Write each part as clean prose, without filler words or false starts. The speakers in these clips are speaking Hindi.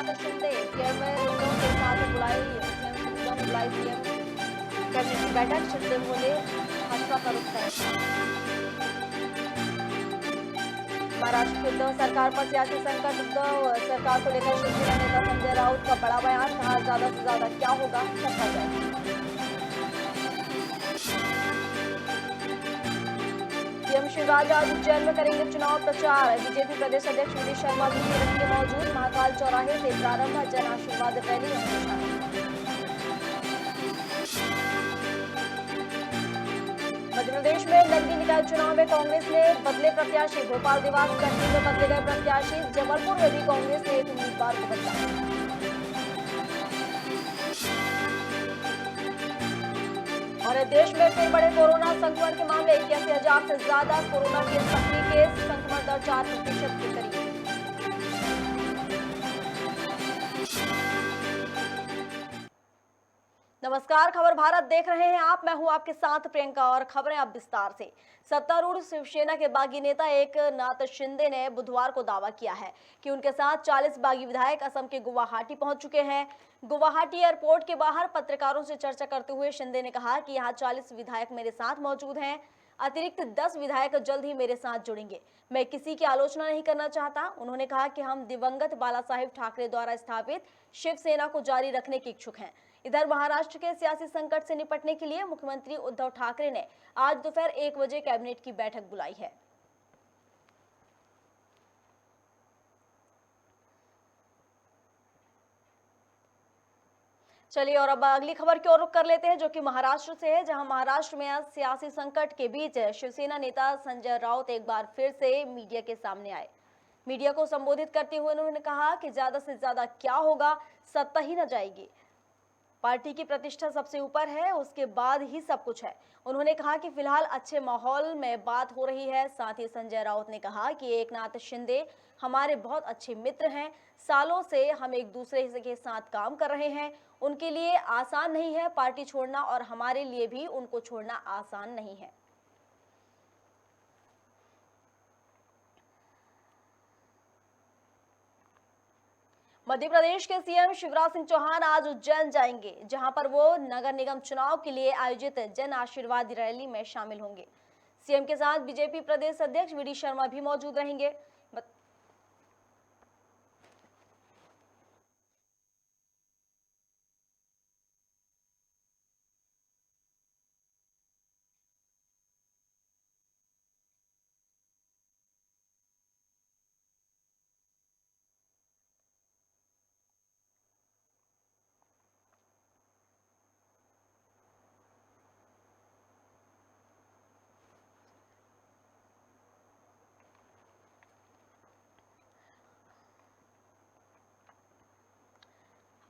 एकनाथ शिंदे सीएम के साथ बुलाई सीएम कैबिनेट की बैठक। शिंदे बोले भाजपा का रुख है। महाराष्ट्र की उद्धव सरकार पर सियासी संकट। उद्धव सरकार को लेकर शिवसेना नेता संजय राउत का बड़ा बयान। कहा ज्यादा से ज्यादा क्या होगा सबका जाए। सीएम शिवराज आज उज्जैन में करेंगे चुनाव प्रचार। बीजेपी प्रदेश अध्यक्ष वी डी शर्मा भी रहेंगे मौजूद। महाकाल चौराहे से प्रारंभ जन आशीर्वाद रैली होगी। मध्य प्रदेश में नगरीय निकाय चुनाव में कांग्रेस ने बदले प्रत्याशी। भोपाल देवास कटनी में बदले गए प्रत्याशी। जबलपुर में भी कांग्रेस ने एक उम्मीदवार को बदला। और देश में फिर बढ़े कोरोना संक्रमण के मामले। 81,000 से ज्यादा कोरोना के सक्रिय केस। संक्रमण दर 4% के करीब। नमस्कार, खबर भारत देख रहे हैं आप। मैं हूं आपके साथ प्रियंका और खबरें अब विस्तार से। सत्तारूढ़ शिवसेना के बागी नेता एकनाथ शिंदे ने बुधवार को दावा किया है कि उनके साथ 40 बागी विधायक असम के गुवाहाटी पहुंच चुके हैं। गुवाहाटी एयरपोर्ट के बाहर पत्रकारों से चर्चा करते हुए शिंदे ने कहा कि यहां 40 विधायक मेरे साथ मौजूद हैं। अतिरिक्त 10 विधायक जल्द ही मेरे साथ जुड़ेंगे। मैं किसी की आलोचना नहीं करना चाहता। उन्होंने कहा कि हम दिवंगत बाला साहेब ठाकरे द्वारा स्थापित शिवसेना को जारी रखने के इच्छुक हैं। इधर महाराष्ट्र के सियासी संकट से निपटने के लिए मुख्यमंत्री उद्धव ठाकरे ने आज दोपहर 1 बजे कैबिनेट की बैठक बुलाई है। चलिए और अब अगली खबर की ओर रुख कर लेते हैं, जो कि महाराष्ट्र से है, जहां महाराष्ट्र में आज सियासी संकट के बीच शिवसेना नेता संजय राउत एक बार फिर से मीडिया के सामने आए। मीडिया को संबोधित करते हुए उन्होंने कहा कि ज्यादा से ज्यादा क्या होगा, सत्ता ही न जाएगी। पार्टी की प्रतिष्ठा सबसे ऊपर है, उसके बाद ही सब कुछ है। उन्होंने कहा कि फिलहाल अच्छे माहौल में बात हो रही है। साथ ही संजय राउत ने कहा कि एकनाथ शिंदे हमारे बहुत अच्छे मित्र हैं। सालों से हम एक दूसरे के साथ काम कर रहे हैं। उनके लिए आसान नहीं है पार्टी छोड़ना, और हमारे लिए भी उनको छोड़ना आसान नहीं है। मध्य प्रदेश के सीएम शिवराज सिंह चौहान आज उज्जैन जाएंगे, जहां पर वो नगर निगम चुनाव के लिए आयोजित जन आशीर्वाद रैली में शामिल होंगे। सीएम के साथ बीजेपी प्रदेश अध्यक्ष वी डी शर्मा भी मौजूद रहेंगे।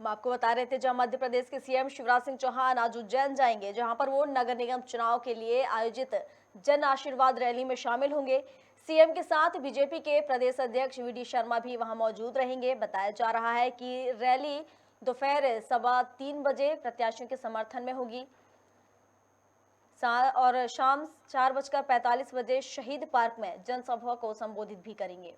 हम आपको बता रहे थे, जहां मध्य प्रदेश के सीएम शिवराज सिंह चौहान आज उज्जैन जाएंगे, जहां पर वो नगर निगम चुनाव के लिए आयोजित जन आशीर्वाद रैली में शामिल होंगे। सीएम के साथ बीजेपी के प्रदेश अध्यक्ष वी डी शर्मा भी वहां मौजूद रहेंगे। बताया जा रहा है कि रैली दोपहर 3:15 बजे प्रत्याशियों के समर्थन में होगी और शाम 4:45 बजे शहीद पार्क में जनसभा को संबोधित भी करेंगे।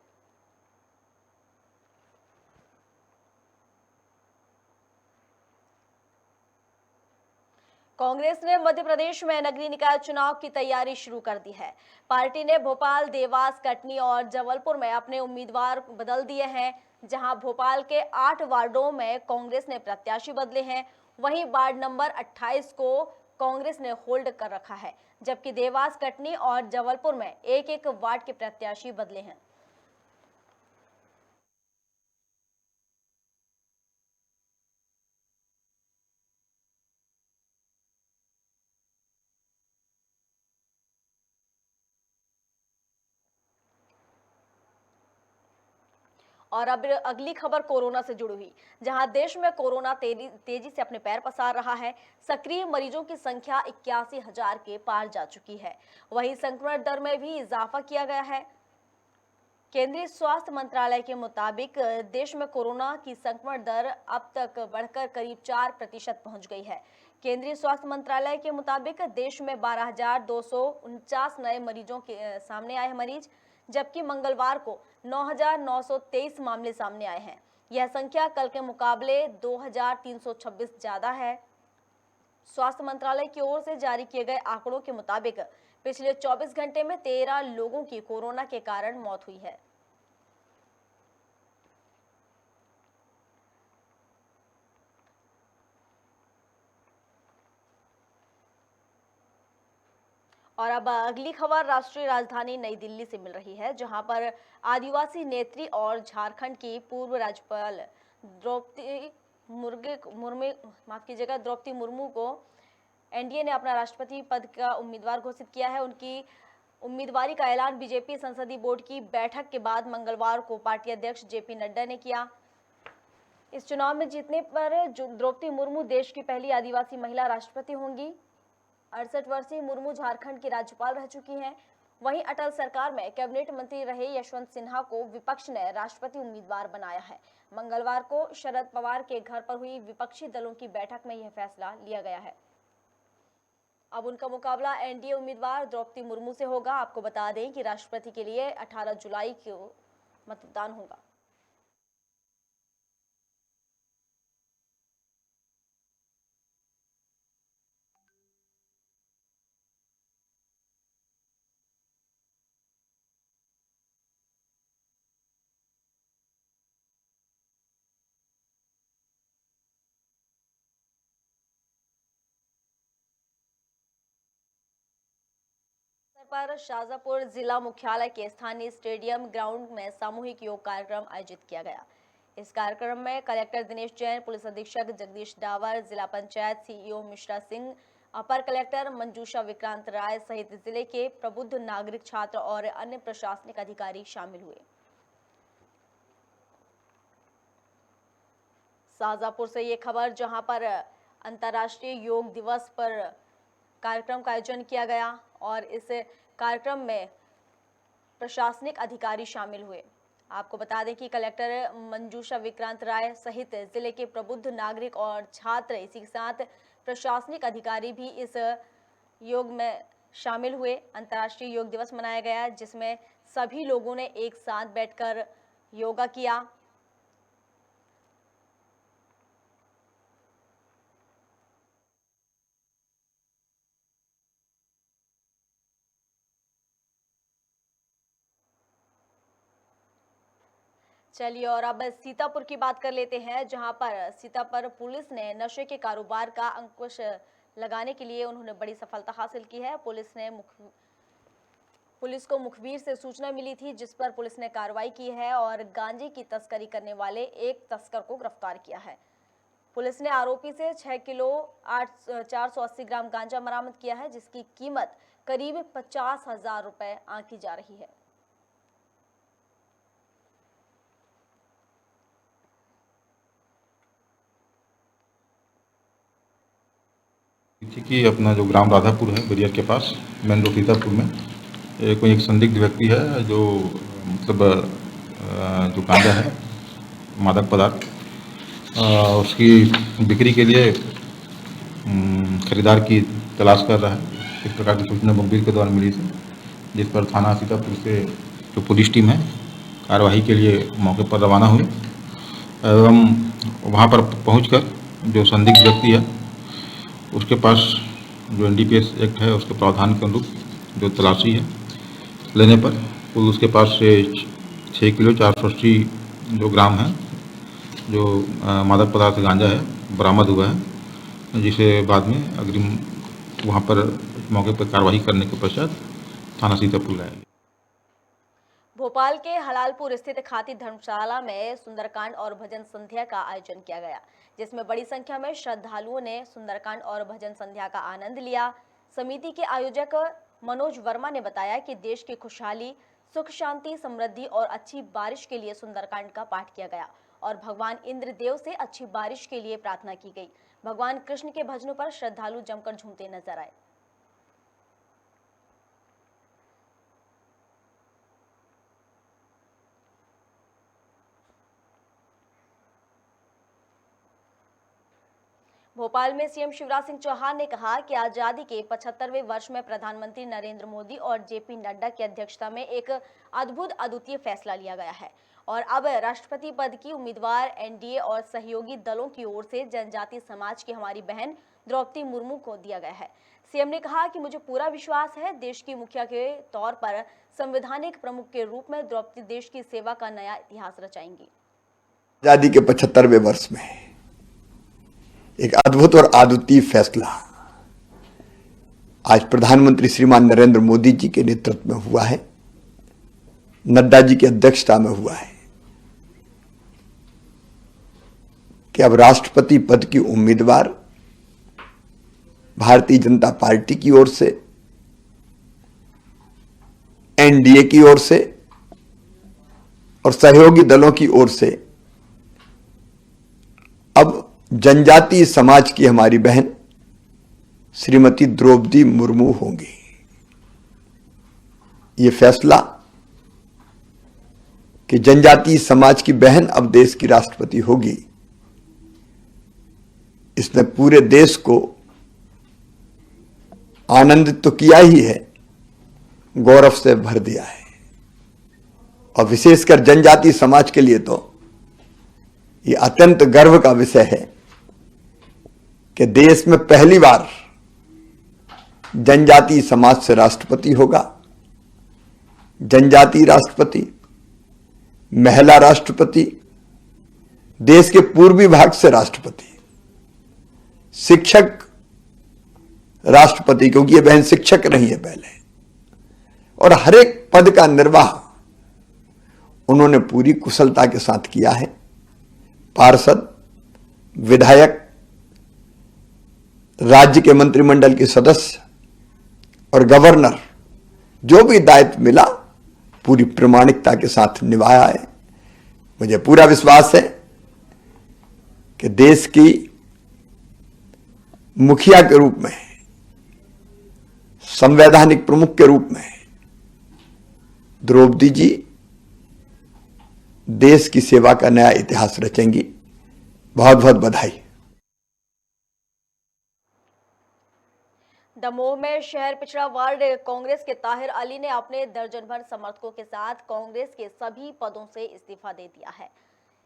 कांग्रेस ने मध्य प्रदेश में नगरीय निकाय चुनाव की तैयारी शुरू कर दी है। पार्टी ने भोपाल, देवास, कटनी और जबलपुर में अपने उम्मीदवार बदल दिए हैं। जहां भोपाल के 8 वार्डों में कांग्रेस ने प्रत्याशी बदले हैं, वहीं वार्ड नंबर 28 को कांग्रेस ने होल्ड कर रखा है, जबकि देवास, कटनी और जबलपुर में एक एक वार्ड के प्रत्याशी बदले हैं। और अब अगली खबर कोरोना से जुड़ी हुई, जहां देश में कोरोना तेजी से अपने पैर पसार रहा है। सक्रिय मरीजों की संख्या 81,000 के पार जा चुकी है। वहीं संक्रमण दर में भी इजाफा किया गया है। केंद्रीय स्वास्थ्य मंत्रालय के मुताबिक देश में कोरोना की संक्रमण दर अब तक बढ़कर करीब 4% पहुंच गई है। केंद्रीय स्वास्थ्य मंत्रालय के मुताबिक देश में 12,249 नए मरीजों के सामने आए हैं मरीज, जबकि मंगलवार को 9,923 मामले सामने आए हैं। यह संख्या कल के मुकाबले 2326 ज्यादा है। स्वास्थ्य मंत्रालय की ओर से जारी किए गए आंकड़ों के मुताबिक पिछले 24 घंटे में 13 लोगों की कोरोना के कारण मौत हुई है। और अब अगली खबर राष्ट्रीय राजधानी नई दिल्ली से मिल रही है, जहां पर आदिवासी नेत्री और झारखंड की पूर्व राज्यपाल द्रौपदी द्रौपदी मुर्मू को एनडीए ने अपना राष्ट्रपति पद का उम्मीदवार घोषित किया है। उनकी उम्मीदवारी का ऐलान बीजेपी संसदीय बोर्ड की बैठक के बाद मंगलवार को पार्टी अध्यक्ष जेपी नड्डा ने किया। इस चुनाव में जीतने पर द्रौपदी मुर्मू देश की पहली आदिवासी महिला राष्ट्रपति होंगी। 68 वर्षीय मुर्मू झारखंड की राज्यपाल रह चुकी हैं। वहीं अटल सरकार में कैबिनेट मंत्री रहे यशवंत सिन्हा को विपक्ष ने राष्ट्रपति उम्मीदवार बनाया है। मंगलवार को शरद पवार के घर पर हुई विपक्षी दलों की बैठक में यह फैसला लिया गया है। अब उनका मुकाबला एनडीए उम्मीदवार द्रौपदी मुर्मू से होगा। आपको बता दें कि राष्ट्रपति के लिए 18 जुलाई को मतदान होगा। पर शाजापुर जिला मुख्यालय के स्थानीय स्टेडियम ग्राउंड में सामूहिक योग कार्यक्रम आयोजित किया गया। इस कार्यक्रम में कलेक्टर दिनेश जैन, पुलिस अधीक्षक जगदीश डावर, जिला पंचायत सीईओ मिश्रा सिंह, अपर कलेक्टर मंजूषा विक्रांत राय सहित जिले के प्रबुद्ध नागरिक, छात्र और अन्य प्रशासनिक अधिकारी शामिल हुए। शाजापुर से ये खबर, जहां पर अंतर्राष्ट्रीय योग दिवस पर कार्यक्रम का आयोजन किया गया और इस कार्यक्रम में प्रशासनिक अधिकारी शामिल हुए। आपको बता दें कि कलेक्टर मंजूषा विक्रांत राय सहित जिले के प्रबुद्ध नागरिक और छात्र, इसी के साथ प्रशासनिक अधिकारी भी इस योग में शामिल हुए। अंतर्राष्ट्रीय योग दिवस मनाया गया, जिसमें सभी लोगों ने एक साथ बैठकर योगा किया। चलिए और अब सीतापुर की बात कर लेते हैं, जहां पर सीतापुर पुलिस ने नशे के कारोबार का अंकुश लगाने के लिए उन्होंने बड़ी सफलता हासिल की है। पुलिस को मुखबिर से सूचना मिली थी, जिस पर पुलिस ने कार्रवाई की है और गांजे की तस्करी करने वाले एक तस्कर को गिरफ्तार किया है। पुलिस ने आरोपी से 6 किलो 480 ग्राम गांजा बरामद किया है, जिसकी कीमत करीब 50,000 रुपए आंकी जा रही है। थी कि अपना जो ग्राम राधापुर है बैरियर के पास मेन रोड सीतापुर में कोई एक संदिग्ध व्यक्ति है जो मतलब जो गांजा है, मादक पदार्थ, उसकी बिक्री के लिए खरीदार की तलाश कर रहा है। इस प्रकार की सूचना मुखबिर के द्वारा मिली थी, जिस पर थाना सीतापुर से जो पुलिस टीम है कार्यवाही के लिए मौके पर रवाना हुई एवं वहां पर पहुंचकर जो संदिग्ध व्यक्ति है उसके पास जो एनडीपीएस एक्ट है उसके प्रावधान के अनुरूप जो तलाशी है लेने पर कुल उसके पास से 6 किलो 480 जो ग्राम है जो मादक पदार्थ गांजा है बरामद हुआ है, जिसे बाद में अग्रिम वहां पर मौके पर कार्रवाई करने के पश्चात थाना सीतापुर लाया गया। भोपाल के हलालपुर स्थित खाती धर्मशाला में सुंदरकांड और भजन संध्या का आयोजन किया गया, जिसमें बड़ी संख्या में श्रद्धालुओं ने सुंदरकांड और भजन संध्या का आनंद लिया। समिति के आयोजक मनोज वर्मा ने बताया कि देश की खुशहाली, सुख शांति, समृद्धि और अच्छी बारिश के लिए सुंदरकांड का पाठ किया गया और भगवान इंद्रदेव से अच्छी बारिश के लिए प्रार्थना की गई। भगवान कृष्ण के भजनों पर श्रद्धालु जमकर झूमते नजर आए। भोपाल में सीएम शिवराज सिंह चौहान ने कहा कि आजादी के 75वें वर्ष में प्रधानमंत्री नरेंद्र मोदी और जेपी नड्डा की अध्यक्षता में एक अद्भुत अद्वितीय फैसला लिया गया है और अब राष्ट्रपति पद की उम्मीदवार एनडीए और सहयोगी दलों की ओर से जनजातीय समाज की हमारी बहन द्रौपदी मुर्मू को दिया गया है। सीएम ने कहा कि मुझे पूरा विश्वास है देश की मुखिया के तौर पर संवैधानिक प्रमुख के रूप में द्रौपदी देश की सेवा का नया इतिहास रचाएंगी। आजादी के 75वें वर्ष में एक अद्भुत और अद्वितीय फैसला आज प्रधानमंत्री श्रीमान नरेंद्र मोदी जी के नेतृत्व में हुआ है, नड्डा जी की अध्यक्षता में हुआ है कि अब राष्ट्रपति पद की उम्मीदवार भारतीय जनता पार्टी की ओर से, एनडीए की ओर से और सहयोगी दलों की ओर से अब जनजातीय समाज की हमारी बहन श्रीमती द्रौपदी मुर्मू होंगी। ये फैसला कि जनजातीय समाज की बहन अब देश की राष्ट्रपति होगी, इसने पूरे देश को आनंदित तो किया ही है, गौरव से भर दिया है। और विशेषकर जनजातीय समाज के लिए तो ये अत्यंत गर्व का विषय है कि देश में पहली बार जनजातीय समाज से राष्ट्रपति होगा। जनजातीय राष्ट्रपति, महिला राष्ट्रपति, देश के पूर्वी भाग से राष्ट्रपति, शिक्षक राष्ट्रपति, क्योंकि ये बहन शिक्षक रही है पहले, और हर एक पद का निर्वाह उन्होंने पूरी कुशलता के साथ किया है। पार्षद, विधायक, राज्य के मंत्रिमंडल के सदस्य और गवर्नर, जो भी दायित्व मिला पूरी प्रामाणिकता के साथ निभाया है। मुझे पूरा विश्वास है कि देश की मुखिया के रूप में, संवैधानिक प्रमुख के रूप में द्रौपदी जी देश की सेवा का नया इतिहास रचेंगी। बहुत बहुत बधाई। दमोह में शहर पिछड़ा वार्ड कांग्रेस के ताहिर अली ने अपने दर्जन भर समर्थकों के साथ कांग्रेस के सभी पदों से इस्तीफा दे दिया है।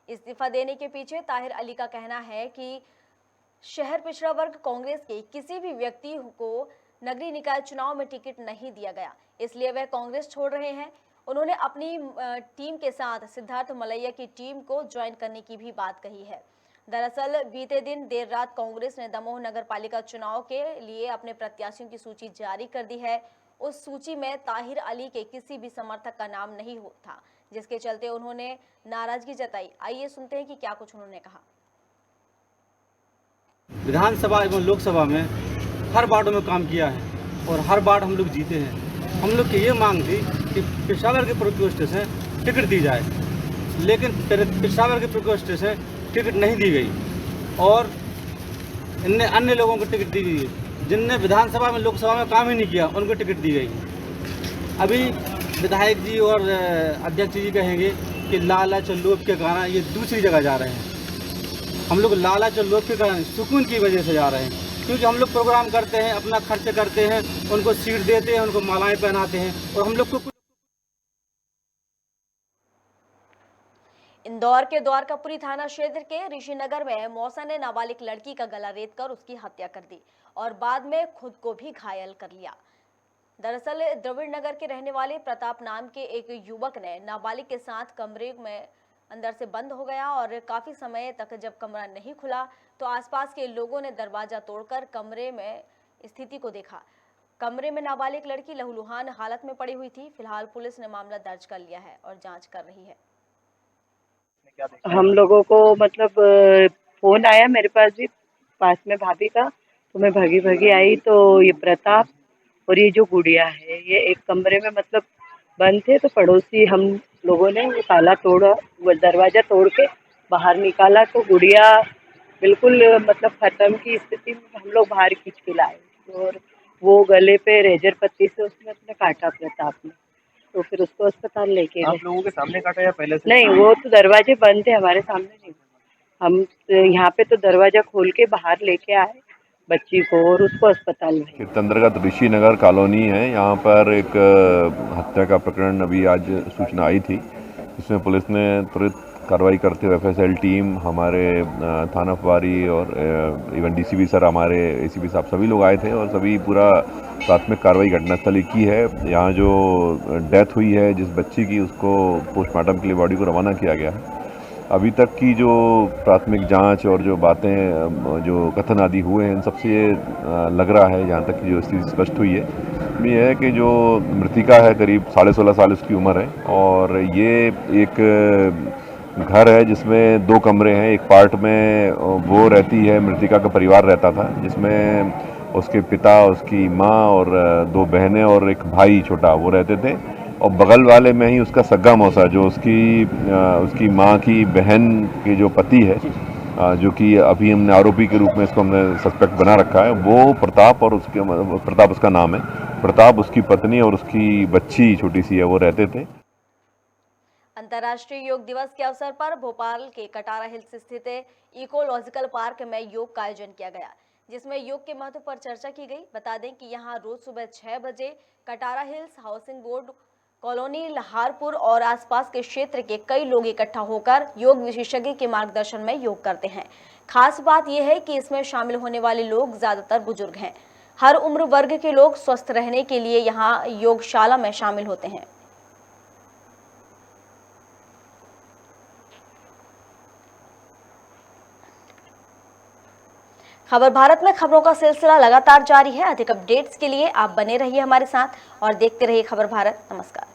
इस्तीफा देने के पीछे ताहिर अली का कहना है कि शहर पिछड़ा वर्ग कांग्रेस के किसी भी व्यक्ति को नगरीय निकाय चुनाव में टिकट नहीं दिया गया, इसलिए वह कांग्रेस छोड़ रहे हैं। उन्होंने अपनी टीम के साथ सिद्धार्थ मलैया की टीम को ज्वाइन करने की भी बात कही है। दरअसल बीते दिन देर रात कांग्रेस ने दमोह नगर पालिका चुनाव के लिए अपने प्रत्याशियों की सूची जारी कर दी है। उस सूची में ताहिर अली के किसी भी समर्थक का नाम नहीं था, जिसके चलते उन्होंने नाराजगी जताई। आइए सुनते हैं कि क्या कुछ उन्होंने कहा। विधानसभा एवं लोकसभा में हर वार्डों में काम किया है और हर वार्ड हम लोग जीते हैं। हम लोग की ये मांग थी कि पेशावर के प्रकोष्ठ से टिकट दी जाए, लेकिन पेशावर के प्रकोष्ठ से टिकट नहीं दी गई और इनने अन्य लोगों को टिकट दी गई जिनने विधानसभा में लोकसभा में काम ही नहीं किया, उनको टिकट दी गई। अभी विधायक जी और अध्यक्ष जी कहेंगे कि लालच और लोभ के कारण ये दूसरी जगह जा रहे हैं। हम लोग लालच और लोभ के कारण सुकून की वजह से जा रहे हैं, क्योंकि हम लोग प्रोग्राम करते हैं, अपना खर्च करते हैं, उनको सीट देते हैं, उनको मालाएं पहनाते हैं और हम लोग को। इंदौर के द्वारकापुरी थाना क्षेत्र के ऋषिनगर में मौसा ने नाबालिग लड़की का गला रेतकर उसकी हत्या कर दी और बाद में खुद को भी घायल कर लिया। दरअसल द्रविड़ नगर के रहने वाले प्रताप नाम के एक युवक ने नाबालिग के साथ कमरे में अंदर से बंद हो गया और काफी समय तक जब कमरा नहीं खुला तो आसपास के लोगों ने दरवाजा तोड़कर कमरे में स्थिति को देखा। कमरे में नाबालिग लड़की लहूलुहान हालत में पड़ी हुई थी। फिलहाल पुलिस ने मामला दर्ज कर लिया है और जांच कर रही है। हम लोगों को मतलब फोन आया मेरे पास भी, पास में भाभी का, तो मैं भागी भागी आई तो ये प्रताप और ये जो गुड़िया है ये एक कमरे में मतलब बंद थे। तो पड़ोसी हम लोगों ने वो ताला तोड़ा, वो दरवाजा तोड़ के बाहर निकाला तो गुड़िया बिल्कुल मतलब खत्म की स्थिति में हम लोग बाहर खींच के लाए और वो गले पे रेजर पत्ती से उसने अपने काटा प्रताप ने, तो फिर उसको अस्पताल लेके गए। आप लोगों के सामने काटा या पहले से? नहीं, वो तो दरवाजे बंद थे, हमारे सामने नहीं। हम यहाँ पे तो दरवाजा खोल के बाहर लेके आए बच्ची को और उसको अस्पताल में। क्षेत्र अंतर्गत ऋषि नगर कॉलोनी है। यहाँ पर एक हत्या का प्रकरण अभी आज सूचना आई थी, इसमें पुलिस ने तुरंत कार्रवाई करते हुए एफएसएल टीम, हमारे थाना प्रभारी और इवन डीसीपी सर, हमारे एसीपी साहब, सभी लोग आए थे और सभी पूरा प्राथमिक कार्रवाई घटनास्थल की है। यहाँ जो डेथ हुई है जिस बच्ची की, उसको पोस्टमार्टम के लिए बॉडी को रवाना किया गया है। अभी तक की जो प्राथमिक जांच और जो बातें, जो कथन आदि हुए हैं, इन सबसे ये लग रहा है, जहाँ तक की जो स्थिति स्पष्ट हुई है, ये है कि जो मृतिका है करीब 16.5 साल उसकी उम्र है और ये एक घर है जिसमें 2 कमरे हैं। एक पार्ट में वो रहती है, मृतिका का परिवार रहता था, जिसमें उसके पिता, उसकी माँ और 2 बहनें और एक भाई छोटा वो रहते थे। और बगल वाले में ही उसका सगा मौसा, जो उसकी माँ की बहन के जो पति है, जो कि अभी हमने आरोपी के रूप में इसको हमने सस्पेक्ट बना रखा है, वो प्रताप, और प्रताप उसका नाम है, प्रताप उसकी पत्नी और उसकी बच्ची छोटी सी है, वो रहते थे। अंतर्राष्ट्रीय योग दिवस के अवसर पर भोपाल के कटारा हिल्स स्थित इकोलॉजिकल पार्क में योग का आयोजन किया गया, जिसमें योग के महत्व पर चर्चा की गई। बता दें कि यहां रोज सुबह 6 बजे Katara hills housing board colony, Laharpur और आसपास के क्षेत्र के कई लोग इकट्ठा होकर योग विशेषज्ञ के मार्गदर्शन में योग करते हैं। खास बात यह है कि इसमें शामिल होने वाले लोग ज्यादातर बुजुर्ग हैं। हर उम्र वर्ग के लोग स्वस्थ रहने के लिए यहाँ योगशाला में शामिल होते हैं। खबर भारत में खबरों का सिलसिला लगातार जारी है। अधिक अपडेट्स के लिए आप बने रहिए हमारे साथ और देखते रहिए खबर भारत। नमस्कार।